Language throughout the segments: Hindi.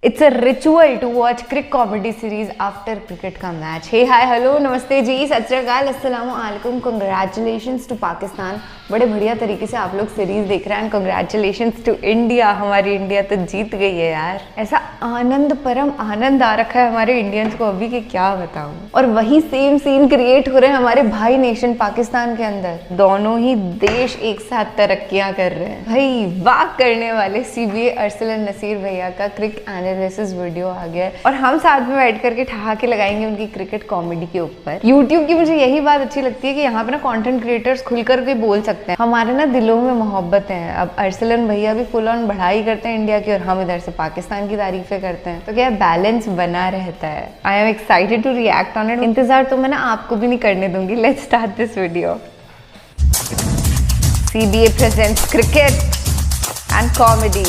It's a ritual to watch cricket comedy series after cricket का मैच. Hey, hi, hello, नमस्ते जी, सत श्री अकाल, अस्सलाम वालेकुम, कंग्रेचुलेशंस टू पाकिस्तान. बड़े बढ़िया तरीके से आप लोग सीरीज देख रहे हैं. Congratulations to India. हमारी इंडिया तो जीत गई है यार. ऐसा आनंद परम आनंद आ रखा है हमारे इंडियंस को अभी कि क्या बताऊं. और वही सेम सीन क्रिएट हो रहे हैं हमारे भाई नेशन पाकिस्तान के अंदर. दोनों ही देश एक साथ तरक्कियां कर रहे हैं. भाई वाह करने वाले CBA अरसलन नसीर भैया का क्रिकेट एनालिसिस वीडियो आ गया है और हम साथ में बैठ करके ठहाके लगाएंगे उनकी क्रिकेट कॉमेडी के ऊपर. यूट्यूब की मुझे यही बात अच्छी लगती है कि यहाँ पे ना कंटेंट क्रिएटर्स खुल करके बोल सकते हैं. हमारे ना दिलों में मोहब्बत है. अब अरसलन भैया भी फुल ऑन बढ़ाई करते हैं इंडिया की और हम इधर से पाकिस्तान की तारीफें करते हैं. तो क्या बैलेंस बना रहता है. I am excited to react on it. इंतजार तो मैं ना आपको भी नहीं करने दूंगी. Let's start this video. CBA presents cricket and comedy.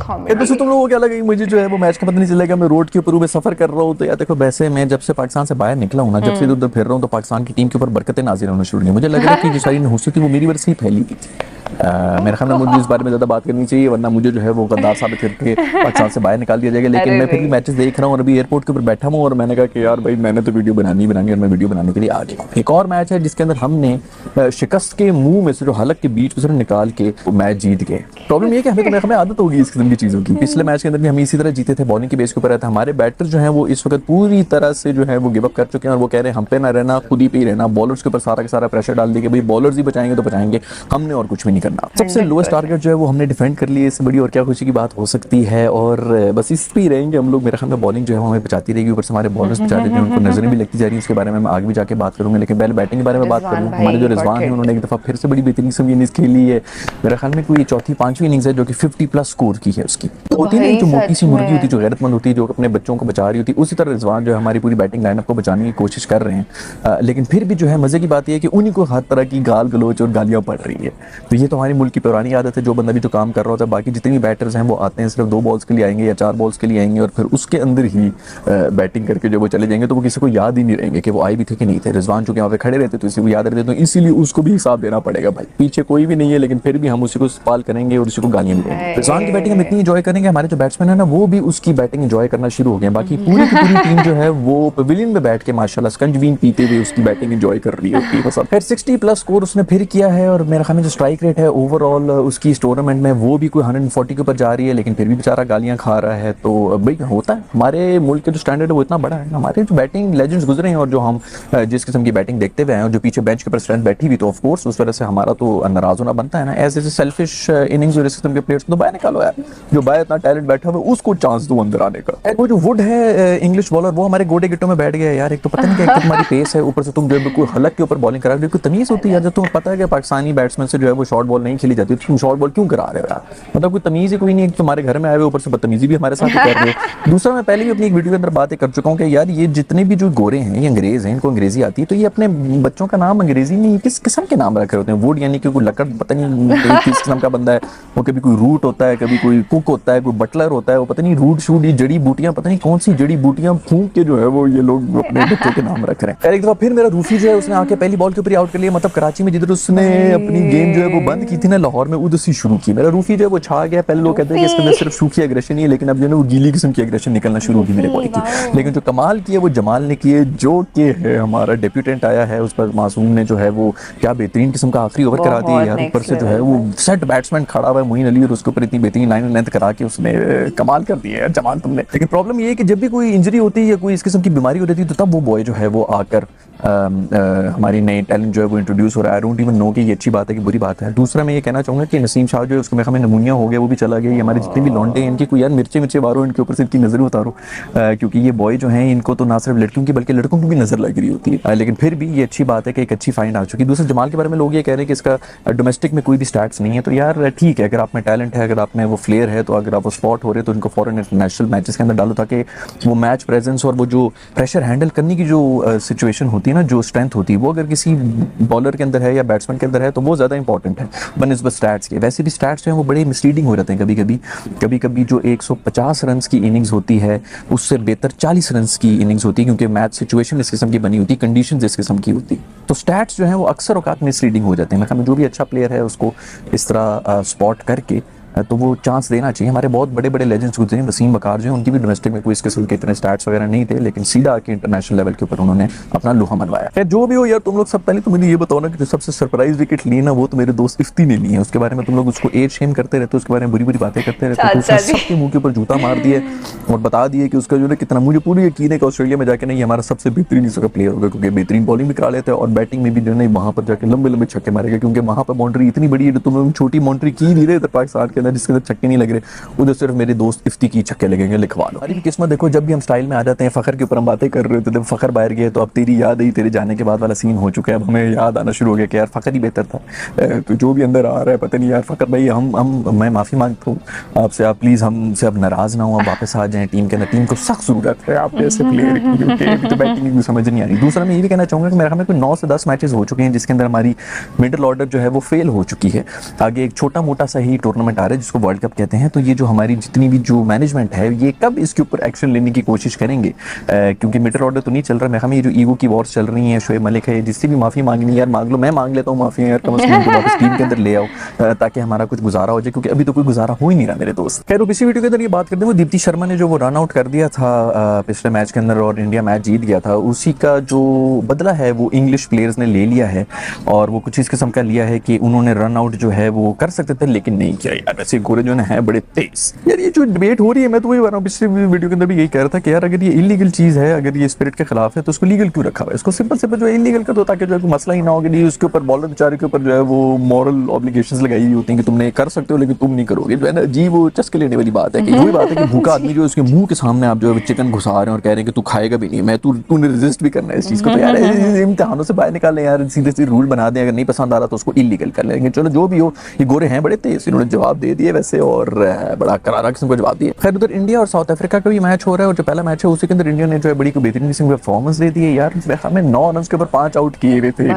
तो तुम लोगों को क्या लगा मुझे जो है वो मैच का पता नहीं चलेगा. मैं रोड के ऊपर मैं सफर कर रहा हूँ तो यार देखो वैसे मैं जब से पाकिस्तान से बाहर निकला हूँ ना, जब से इधर फिर रहा हूँ तो पाकिस्तान की टीम के ऊपर बरकतें नाज़िल होना शुरू हुई. मुझे लग रहा है कि जो सारी नहुसी थी वो मेरी वजह से ही फैली थी. मेरे ख्याल में मुझे इस बारे में ज़्यादा बात करनी चाहिए वरना मुझे जो है वो गद्दार साबित करके पाकिस्तान से बाहर निकाल दिया जाएगा. लेकिन मैं फिर भी मैचेस देख रहा हूँ और अभी एयरपोर्ट के ऊपर बैठा हूँ और मैंने कहा कि यार भाई मैंने तो वीडियो बनानी और मैं वीडियो बनाने के लिए आ गया. एक और मैच है जिसके अंदर हमने शिकस्त के मुंह में से जो हलक के बीच में से निकाल के मैच जीत गए. प्रॉब्लम ये कि हमें आदत होगी इस किस्म की चीज़ों की. पिछले मैच के अंदर भी हम इसी तरह जीते थे. बॉलिंग के बेस के ऊपर रहता. हमारे बैटर जो है वो इस वक्त पूरी तरह से जो है वो गिव अप कर चुके हैं और वो कह रहे हैं हम पे ना रहना, खुद ही पे ही रहना. बॉलर्स के ऊपर सारा का सारा प्रेशर डाल दिया कि भाई बॉलर्स ही बचाएंगे तो बचाएंगे, हमने और कुछ भी नहीं करना. सबसे लोएस्ट टारगेट जो है वो हमने डिफेंड कर लिया. इससे बड़ी और क्या खुशी की बात हो सकती है. और बस इस पे ही रहेंगे हम लोग. मेरे ख्याल में बॉलिंग जो है हमें बचाती रहेगी. ऊपर से हमारे बॉलर्स बचा रहे हैं, उनको नजरें भी लगती जा रही है. इसके बारे में मैं आगे भी जाके बात करूंगा. लेकिन पहले बैटिंग के बारे में बात करूँ. हमारे जो रिजवान है उन्होंने एक दफा फिर से बड़ी बेहतरीन किस्म की इनिंग्स खेली है. मेरे ख्याल में कोई चौथी पांचवी इनिंग्स है जो कि 50+ स्कोर की है. उसकी होती है जो मोटी सी मुर्गी होती है, जो गैरतमंद होती है, जो अपने बच्चों को बचा रही होती है, उसी तरह रिजवान जो है हमारी पूरी बैटिंग लाइनअप को बचाने की कोशिश कर रहे हैं. लेकिन फिर भी जो है मजे की बात यह है कि उन्हीं को हर तरह की गाल गलोच और गालियां पड़ रही है. तो ये तो हमारी मुल्क की पुरानी आदत है. जो बंदा भी तो काम कर रहा होता है, बाकी जितने भी बैटर्स हैं वो आते हैं सिर्फ 2 बॉल्स के लिए आएंगे या 4 बॉल्स के लिए आएंगे और फिर उसके अंदर ही बैटिंग करके जो वो चले जाएंगे. तो वो किसी को याद ही नहीं रहेंगे कि वो आए भी थे कि नहीं थे. रिजवान चूंकि वहाँ पे खड़े रहते तो इसी को याद रहते. तो इसीलिए उसको भी हिसाब देना पड़ेगा. भाई पीछे कोई भी नहीं है लेकिन फिर भी हम उसी को सवाल करेंगे और उसी को गालियां देंगे. रिजवान की बैटिंग हम इतनी एंजॉय करेंगे, हमारे जो बैट्समैन है ना वो भी उसकी बैटिंग एंजॉय करना शुरू हो गए. बाकी पूरी की पूरी टीम जो है वो पवेलियन में बैठ के माशाल्लाह स्कंजवीन पीते हुए उसकी बैटिंग एंजॉय कर रही होती है. फिर 60+ स्कोर उसने फिर किया है और मेरे ख्याल में जो स्ट्राइक रेट है ओवरऑल उसकी इस टूर्नामेंट में वो भी कोई 140 के ऊपर जा रही है. लेकिन फिर भी बेचारा गालियां खा रहा है. तो भाई होता है, हमारे मुल्क के जो स्टैंडर्ड है वो इतना बड़ा है. हमारे जो बैटिंग लेजेंड्स गुजरे हैं और जो हम जिस किस्म की बैटिंग देखते हुए हैं और जो पीछे बेंच के ऊपर स्ट्रेंथ बैठी हुई, तो ऑफ कोर्स उस वजह से हमारा तो नाराज होना बनता है ना. एज ए सेल्फिश इनिंग्स और इस किस्म के प्लेयर्स तो बाहर निकालो यार. जो बाहर इतना टैलेंट बैठा हुआ है उसको चांस दो अंदर आने का. वो जो वुड है इंग्लिश बॉलर वो हमारे गोडे गिट्टों में बैठ गया यार. एक तो पता नहीं क्या तुम्हारी पेस है, ऊपर से तुम जो बिल्कुल हलक के ऊपर बॉलिंग करा रहे हो. कोई तमीज होती है जब तुम्हें पता है कि पाकिस्तानी बैट्समैन से जो है वो शॉर्ट बॉल नहीं खेली जाती, तुम शॉर्ट बॉल क्यों करा रहे हो यार. मतलब कोई तमीज ही कोई नहीं है. तुम्हारे घर में आए हुए ऊपर से बदतमीजी भी हमारे साथ ही कर रहे हो. दूसरा, मैं पहले भी अपनी एक वीडियो के अंदर बातें कर चुका हूँ कि यार ये जितने भी जो गोरे हैं ये अंग्रेज हैं, इनको अंग्रेजी आती है तो ये अपने बच्चों का नाम अंग्रेजी नहीं किस किस्म के नाम रखे होते हैं. वुड यानी कि कोई लकड़ पता नहीं किस किस्म का बंदा है वो. कभी कोई रूट होता है, कभी कोई कुक होता है, कोई बटलर होता है. वो पता नहीं रूट शूट ये जड़ी बूटियां पता नहीं कौन सी जड़ी बूटियां फूंक के जो है वो ये लोग अपने बच्चों के नाम रख रहे हैं. एक दफा फिर मेरा रूफी जो है उसने आके पहली बॉल के ऊपर आउट कर लिया. मतलब कराची में जिधर उसने अपनी गेम जो है वो बंद की थी ना, लाहौर में उधर से शुरू की. मेरा रूफी जो है वो छा गया. पहले लोग कहते हैं कि इसके अंदर सिर्फ सूखी एग्रेशन ही है, लेकिन अब जो है वो गीली किस्म की एग्रेशन निकलना शुरू होगी मेरे बॉय की. लेकिन जो कमाल किया वो जमाल ने किए, जो कि है हमारा डेब्यूटेंट आया है उस पर मासूम ने जो है वो क्या बेहतरीन किस्म का आखिरी ओवर करा दिया यार. ऊपर से जो है वो सेट बैट्समैन खड़ा हुआ है मोइन अली और उसके ऊपर इतनी बेहतरीन लाइन लेंथ करा के उसने कमाल कर दिया यार जमाल तुमने. लेकिन प्रॉब्लम ये है कि जब भी कोई इंजरी होती है या कोई इस किस्म की बीमारी हो जाती है तो तब वो बॉय जो है वो आकर हमारी नई टैलेंट जो है वो इंट्रोड्यूस हो रहा है. आई डोंट इवन नो कि ये अच्छी बात है कि बुरी बात है. दूसरा मैं ये कहना चाहूँगा कि नसीम शाह जो है उसको हमें नमूनिया हो गया, वो भी चला गया. ये हमारे जितने भी लौंडे हैं इनकी कोई यार मिर्चे मारो, इनके ऊपर से इनकी नजर उतारो. क्योंकि ये बॉय जो हैं इनको तो ना सिर्फ लड़कियों की बल्कि लड़कों की भी नजर लग रही होती है. लेकिन फिर भी ये अच्छी बात है कि एक अच्छी फाइंड आ चुकी है. दूसरा, जमाल के बारे में लोग ये कह रहे हैं कि इसका डोमेस्टिक में कोई भी स्टैट्स नहीं है. तो यार ठीक है, अगर आप में टैलेंट है, अगर आप में वो फ्लेयर है, तो अगर आप वो स्पॉट हो रहे तो इनको फॉरेन इंटरनेशनल मैचेस के अंदर डालो ताकि वो मैच प्रेजेंस और वो जो प्रेशर हैंडल करने की जो सिचुएशन होती है ना, जो स्ट्रेंथ होती है, वो अगर किसी बॉलर के अंदर है या बैट्समैन के अंदर है तो वो ज़्यादा इंपॉर्टेंट है बनस्बत स्टैट्स के. वैसे भी स्टैट्स जो है वो बड़े मिसलीडिंग हो जाते हैं कभी कभी जो 150 रन की इनिंग्स होती है उससे बेहतर 40 रन की इनिंग्स होती है, क्योंकि मैच सिचुएशन इस किस्म की बनी होती है, कंडीशंस इस किस्म की होती है. तो स्टैट्स जो है वो अक्सर औकात मिसलीडिंग हो जाते हैं. मैं जो भी अच्छा प्लेयर है उसको इस तरह स्पॉट करके तो वो चांस देना चाहिए। हमारे बहुत बड़े बड़े लेजेंड्स गुजरे हैं, वसीम बकार जो हैं, उनकी भी डोमेस्टिक में कोई इस किस्म के इतने स्टैट्स वगैरह नहीं थे, लेकिन सीधा आके इंटरनेशनल लेवल के ऊपर उन्होंने अपना लोहा मनवाया। खैर जो भी हो यार, तुम लोग सब पहले तो मुझे ये बताओ ना कि जो सबसे सरप्राइज विकेट ली ना, वो तो मेरे दोस्त इफ्ती ने ली है। उसके बारे में तुम लोग उसको एज शेम करते रहते हो, उसके बारे में बुरी बुरी बातें करते रहते हो, तो उसने सबके मुंह के ऊपर जूता मार दिया और बता दिया कि उसका जो है कितना, मुझे पूरी यकीन है कि ऑस्ट्रेलिया में जाके नहीं हमारा सबसे बेहतरीन इसका प्लेयर होगा, क्योंकि बेहतरीन बॉलिंग भी करा लेता है और बैटिंग में भी जो है वहां पर जाके लंबे लंबे छक्के मारेगा, क्योंकि वहां पर बाउंड्री इतनी बड़ी है, तुम लोग छोटी बाउंड्री की नहीं रहे इधर पाकिस्तान के अंदर जिसके अंदर छक्के नहीं लग रहे, उधर सिर्फ मेरे दोस्त इफ्ती की छक्के लगेंगे, लिखवा लो। हमारी किस्मत देखो, जब भी हम स्टाइल में आ जाते हैं, फखर के ऊपर हम बातें कर रहे होते थे, फखर बाहर गए तो अब तेरी याद आई, तेरे जाने के बाद वाला सीन हो चुका है, अब हमें याद आना शुरू हो गया कि यार फखर ही बेहतर था। तो जो भी अंदर आ रहा है पता नहीं यार, फखर भाई मैं माफी मांगता हूँ आपसे, आप प्लीज हमसे अब नाराज ना हो, आप वापस आ जाएं टीम के अंदर। टीम को सख्त जरूरत है आप जैसे प्लेयर की, क्योंकि अभी तो बैटिंग की समझ नहीं आ रही। दूसरा मैं ये भी कहना चाहूंगा कि मेरे ख्याल में कोई 9 से 10 मैचेस हो चुके हैं जिसके अंदर हमारी मिडिल ऑर्डर जो है वो फेल हो चुकी है। आगे एक छोटा मोटा सा ही टूर्नामेंट आ रहा है जिसको वर्ल्ड कप कहते हैं, तो ये जो हमारी जितनी भी जो मैनेजमेंट है ये कब इसके ऊपर एक्शन लेने की कोशिश करेंगे, क्योंकि मिडिल ऑर्डर तो नहीं चल रहा। मेरे ख्याल में ये जो ईगो की वॉर्स चल रही हैं, शोएब मलिक है, जिससे भी माफी मांगनी यार मांग लो, मैं मांग लेता हूँ माफी यार, कम से कम उनको वापस टीम के अंदर ले आओ ताकि हमारा कुछ गुजारा हो जाए, क्योंकि अभी तो कोई गुजारा हो ही नहीं रहा मेरे दोस्त। खैर पिछली वीडियो के अंदर ये बात करते हैं, वो दीप्ति शर्मा ने जो वो रन आउट कर दिया था पिछले मैच के अंदर और इंडिया मैच जीत गया था, उसी का जो बदला है वो इंग्लिश प्लेयर्स ने ले लिया है, और वो कुछ इस किस्म का लिया है कि उन्होंने रन आउट जो है वो कर सकते थे लेकिन नहीं किया। यार वैसे गोरे जो है बड़े तेज। यार ये जो डिबेट हो रही है, मैं तो वही बता रहा हूँ, पिछले वीडियो के अंदर भी यही कह रहा था कि यार अगर ये इलीगल चीज है, अगर ये स्पिरिट के खिलाफ है, तो उसको लीगल क्यों रखा हुआ है? इसको सिंपल सिंपल जो है इलीगल कर दो, ताकि जो है कोई मसला ही ना हो कि उसके ऊपर बॉलर बेचारे के ऊपर जो है वो मॉरल ऑब्लिगेशंस लगाई हुई होती हैं कि तुमने कर सकते हो लेकिन तुम नहीं करोगे, जो है ना जी वो चस्के लेने वाली बात है। कि वही बात है कि भूखा आदमी जो उसके मुंह के सामने आप जो है चिकन घुसा रहे हैं और कह रहे हैं कि तू खाएगा भी नहीं, मैं तूने रेजिस्ट भी करना है इस चीज को, तो यार इम्तिहानों से बाहर निकालें यार, सीधे सीधे रूल बना दें, अगर नहीं पसंद आ रहा तो उसको इलीगल कर लेंगे। चलो जो भी हो, ये गोरे हैं बड़े तेज, इन्होंने जवाब दे दिए वैसे, और बड़ा करारा किस्म का जवाब दिया। खैर उधर इंडिया और साउथ अफ्रीका का भी मैच हो रहा है, और जो पहला मैच है उसी के अंदर इंडिया ने जो है बड़ी बेहतरीन किस्म की परफॉर्मेंस दे दी है यार। हमें 9 रन के ऊपर 5 आउट किए हुए थे,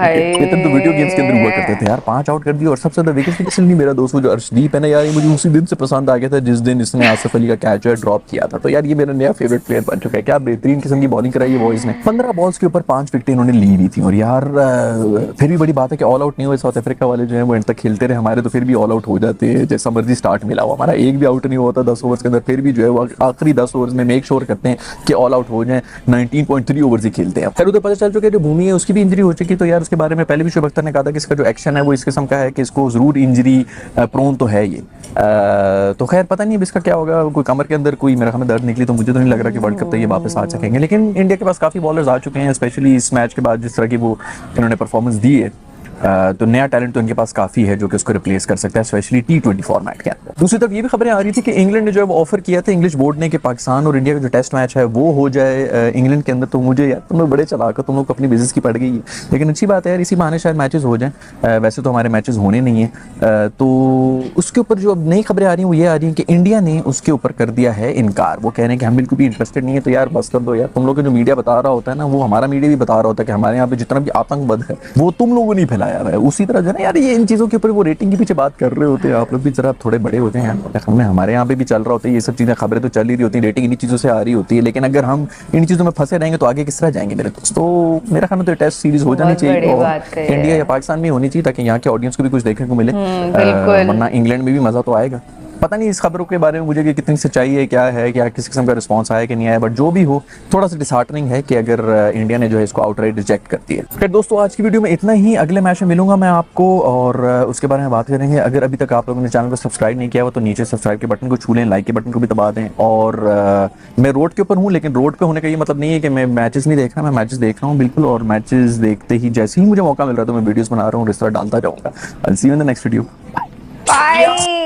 तो वीडियो गेम्स के अंदर हुआ करते थे यार, 5 आउट कर दिए। और सबसे ज्यादा विकेट किसने ली? मेरा दोस्त वो जो अर्शदीप है ना यार, मुझे उसी दिन से पसंद आ गया था जिस दिन इसने आसिफ अली का कैच जो है ड्रॉप किया था, तो यार ये मेरा नया फेवरेट प्लेयर बन चुका है। क्या बेहतरीन किस्म की बॉलिंग कराई है बॉयज ने, 15 बॉल्स के ऊपर 5 विकेट इन्होंने ली हुई थी। और यार फिर भी बड़ी बात है कि ऑल आउट नहीं हुए, साउथ अफ्रीका वाले जो है वो एंड तक खेलते रहे, हमारे तो फिर भी ऑल आउट हो जाते हैं, जैसा मर्जी स्टार्ट मिला हुआ, हमारा एक भी आउट नहीं हुआ था 10 ओवर्स के अंदर, फिर भी जो है वो आखिरी 10 ओवर्स में मेक श्योर करते हैं कि ऑल आउट हो जाए, 19.3 ओवर्स ही खेलते हैं। फिर उधर पता चल चुका है जो भूमि है उसकी भी इंजरी हो चुकी, तो यार उसके बारे में पहले भी शोएब अख्तर ने कहा था कि इसका जो एक्शन है वो इस किस्म का है कि इसको जरूर इंजरी प्रोन तो है ये, तो खैर पता नहीं अब इसका क्या होगा। कोई कमर के अंदर कोई मेरे ख्याल में दर्द निकली, तो मुझे तो नहीं लग रहा कि वर्ल्ड कप तक ये वापस आ सकेंगे, लेकिन इंडिया के पास काफी बॉलर्स आ चुके हैं, स्पेशली इस मैच के बाद जिस तरह की वो इन्होंने परफॉर्मेंस दी है, तो नया टैलेंट तो इनके पास काफी है जो कि उसको रिप्लेस कर सकता है, स्पेशली T20 फॉर्मेट के अंदर। दूसरी तरफ ये भी खबरें आ रही थी कि इंग्लैंड ने जो है वो ऑफर किया था इंग्लिश बोर्ड ने कि पाकिस्तान और इंडिया का जो टेस्ट मैच है वो हो जाए इंग्लैंड के अंदर। तो मुझे यार तुम लोग बड़े चलाक हो, तुम लोग अपनी बिजनेस की पड़ गई है, लेकिन अच्छी बात है यार, इसी बहाने शायद मैचेस हो जाए। वैसे तो हमारे मैचेस होने नहीं है, तो उसके ऊपर जो अब नई खबरें आ रही हैं वो ये आ रही हैं कि इंडिया ने उसके ऊपर कर दिया है इनकार। वो कह रहे हैं कि हम बिल्कुल भी इंटरेस्टेड नहीं है। तो यार बस कर दो यार, तुम लोग का जो मीडिया बता रहा होता है ना, वो हमारा मीडिया भी बता रहा होता है कि हमारे यहाँ पे जितना भी आतंकवाद है वो तुम लोगों ने फैलाया हुआ है। उसी तरह ना यार ये इन चीजों के ऊपर वो रेटिंग के पीछे बात कर रहे होते हैं, आप लोग भी जरा थोड़े बड़े होते हैं यार, हमारे यहाँ पे भी चल रहा होता है ये सब चीजें, खबरें तो चल ही रही होती है, रेटिंग इन्हीं चीजों से आ रही होती है, लेकिन अगर हम इन चीजों में फंसे रहेंगे तो आगे किस तरह जाएंगे मेरे दोस्त। तो मेरा ख्याल में तो टेस्ट सीरीज हो जानी चाहिए और इंडिया या पाकिस्तान में होनी चाहिए, ताकि यहाँ के ऑडियंस को भी कुछ देखने को मिले, वरना इंग्लैंड में भी मजा तो आएगा। पता नहीं इस खबरों के बारे में मुझे कि कितनी सच्चाई है, क्या है, क्या किस किस्म का रिस्पांस आया कि नहीं आया, बट जो भी हो थोड़ा सा डिसहार्टनिंग है कि अगर इंडिया ने जो है इसको आउटराइट रिजेक्ट कर दिया। फिर दोस्तों आज की वीडियो में इतना ही, अगले मैच में मिलूंगा मैं आपको और उसके बारे में बात करेंगे। अगर अभी तक आप लोगों ने चैनल को सब्सक्राइब नहीं किया हुआ तो नीचे सब्सक्राइब के बटन को छू लें, लाइक के बटन को भी दबा दें। और मैं रोड के ऊपर हूँ, लेकिन रोड पे होने का ये मतलब नहीं है कि मैं मैचेस नहीं देख रहा, मैं मैचेस देख रहा हूँ बिल्कुल, और मैचेस देखते ही जैसे ही मुझे मौका मिल रहा है तो मैं वीडियोस बना रहा हूँ, इस तरह डालता जाऊंगा। I'll see you in the next video.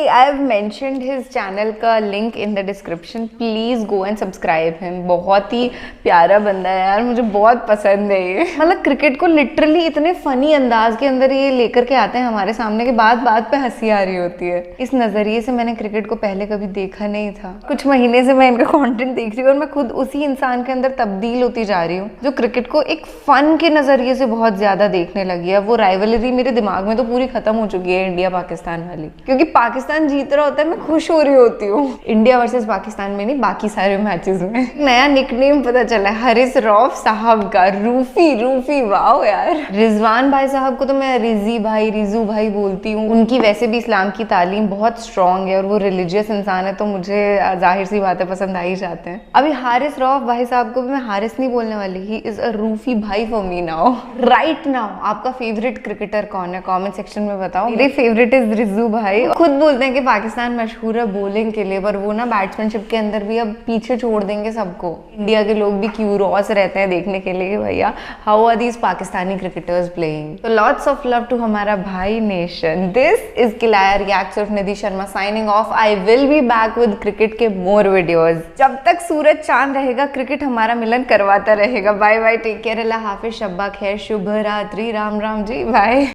I've mentioned his channel का link in the description. Please go and subscribe him. बहुत ही प्यारा बंदा है यार, मुझे बहुत पसंद है ये। मतलब क्रिकेट को लिटरली इतने फनी अंदाज के अंदर ये लेकर के आते हैं हमारे सामने कि बात बात पे हंसी आ रही होती है। इस नजरिए से मैंने क्रिकेट को पहले कभी देखा नहीं था। कुछ महीने से मैं इनका कंटेंट देख रही हूँ और मैं खुद उसी इंसान के अंदर तब्दील होती जा रही हूँ जो क्रिकेट को एक फन के नजरिए से बहुत ज्यादा देखने लगी है। वो राइवलरी मेरे दिमाग में तो पूरी खत्म हो चुकी है इंडिया पाकिस्तान वाली, क्योंकि पाकिस्तान पाकिस्तान जीत रहा होता है मैं खुश हो रही होती हूँ। इंडिया वर्सेस पाकिस्तान में नहीं, बाकी सारे मैचेस में। नया निकनेम पता चला है हारिस रऊफ साहब का, रूफी। वाओ यार। रिजवान भाई साहब को तो मैं रिजी भाई, रिजू भाई बोलती हूँ। उनकी वैसे भी इस्लाम की तालीम बहुत स्ट्रॉन्ग है और वो रिलीजियस इंसान है, तो मुझे जाहिर सी बातें पसंद आ ही जाते हैं। अभी हारिस रऊफ भाई साहब को भी मैं हारिस नहीं बोलने वाली, ही इज अ रूफी भाई for me now. Right now आपका फेवरेट क्रिकेटर कौन है? कमेंट सेक्शन में बताओ। मेरे फेवरेट इज रिजू भाई। खुद बोलते हैं कि पाकिस्तान मशहूर है बॉलिंग के लिए, पर वो ना बैट्समैनशिप के अंदर भी अब पीछे छोड़ देंगे सबको। इंडिया के लोग भी क्यूरोस रहते हैं देखने के लिए कि भैया how are these Pakistani cricketers playing. तो लॉट्स ऑफ लव टू हमारा भाई nation. This is Kilaya reacts of Nidhi Sharma signing off. I will be back with cricket के मोर वीडियोस। जब तक सूरज चांद रहेगा क्रिकेट हमारा मिलन करवाता रहेगा। बाय बाय, टेक केयर, अल्लाह हाफिज, शब्बा खैर, शुभ रात्रि, राम राम जी, बाय।